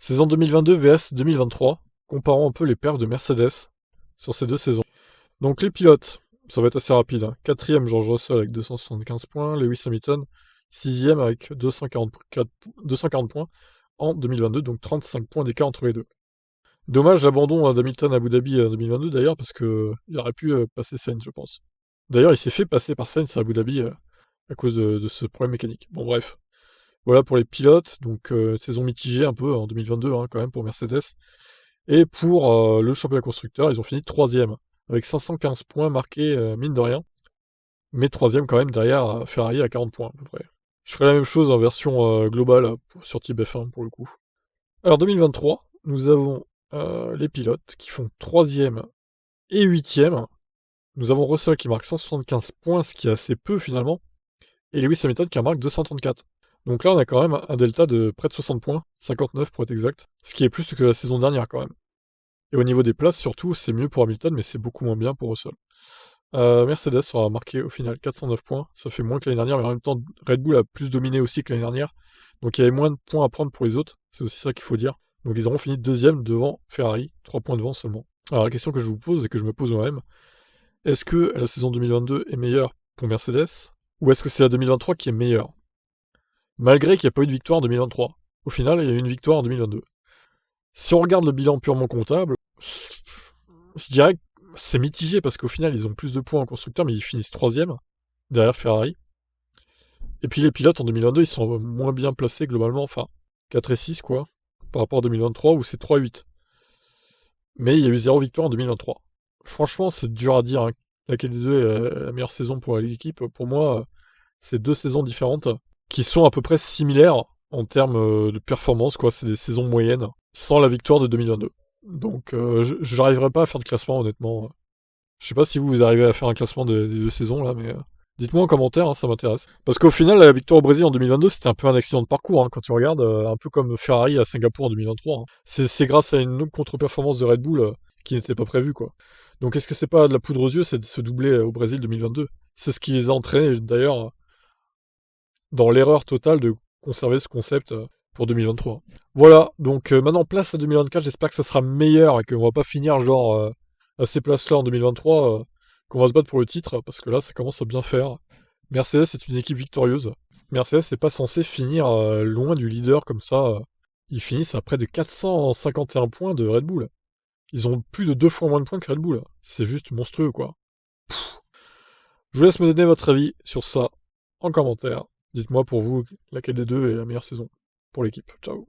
Saison 2022 vs 2023, comparons un peu les perfs de Mercedes sur ces deux saisons. Donc les pilotes, ça va être assez rapide, hein. 4ème George Russell avec 275 points, Lewis Hamilton 6ème avec 240 points en 2022, donc 35 points d'écart entre les deux. Dommage l'abandon d'Hamilton à Abu Dhabi en 2022 d'ailleurs, parce que il aurait pu passer Sainz, je pense. D'ailleurs, il s'est fait passer par Sainz à Abu Dhabi à cause de ce problème mécanique. Bon bref. Voilà pour les pilotes, donc saison mitigée un peu en 2022 hein, quand même pour Mercedes. Et pour le championnat constructeur, ils ont fini 3ème, avec 515 points marqués mine de rien, mais 3ème quand même derrière Ferrari à 40 points à peu près. Je ferai la même chose en version globale sur Type F1 pour le coup. Alors 2023, nous avons les pilotes qui font 3ème et 8ème. Nous avons Russell qui marque 175 points, ce qui est assez peu finalement, et Lewis Hamilton qui en marque 234. Donc là, on a quand même un delta de près de 60 points, 59 pour être exact, ce qui est plus que la saison dernière quand même. Et au niveau des places, surtout, c'est mieux pour Hamilton, mais c'est beaucoup moins bien pour Russell. Mercedes aura marqué au final 409 points, ça fait moins que l'année dernière, mais en même temps, Red Bull a plus dominé aussi que l'année dernière, donc il y avait moins de points à prendre pour les autres, c'est aussi ça qu'il faut dire. Donc ils auront fini 2ème devant Ferrari, 3 points devant seulement. Alors la question que je vous pose et que je me pose moi-même, est-ce que la saison 2022 est meilleure pour Mercedes, ou est-ce que c'est la 2023 qui est meilleure? Malgré qu'il n'y a pas eu de victoire en 2023. Au final, il y a eu une victoire en 2022. Si on regarde le bilan purement comptable, je dirais que c'est mitigé parce qu'au final, ils ont plus de points en constructeur, mais ils finissent 3ème, derrière Ferrari. Et puis les pilotes en 2022, ils sont moins bien placés globalement, enfin 4 et 6 quoi, par rapport à 2023 où c'est 3 et 8. Mais il y a eu 0 victoire en 2023. Franchement, c'est dur à dire hein, laquelle des deux est la meilleure saison pour l'équipe. Pour moi, c'est deux saisons différentes qui sont à peu près similaires en termes de performance, quoi. C'est des saisons moyennes, sans la victoire de 2022. Donc, j'arriverai pas à faire de classement, honnêtement. Je sais pas si vous arrivez à faire un classement des deux saisons, là, mais dites-moi en commentaire, hein, ça m'intéresse. Parce qu'au final, la victoire au Brésil en 2022, c'était un peu un accident de parcours, hein, quand tu regardes, un peu comme Ferrari à Singapour en 2023. Hein. C'est grâce à une contre-performance de Red Bull qui n'était pas prévue, quoi. Donc, est-ce que c'est pas de la poudre aux yeux, c'est de se doubler au Brésil 2022? C'est ce qui les a entraînés, d'ailleurs, dans l'erreur totale de conserver ce concept pour 2023. Voilà, donc maintenant place à 2024, j'espère que ça sera meilleur et qu'on va pas finir genre à ces places-là en 2023, qu'on va se battre pour le titre, parce que là ça commence à bien faire. Mercedes est une équipe victorieuse. Mercedes n'est pas censé finir loin du leader comme ça. Ils finissent à près de 451 points de Red Bull. Ils ont plus de 2 fois moins de points que Red Bull. C'est juste monstrueux quoi. Je vous laisse me donner votre avis sur ça en commentaire. Dites-moi pour vous laquelle des deux est la meilleure saison pour l'équipe. Ciao.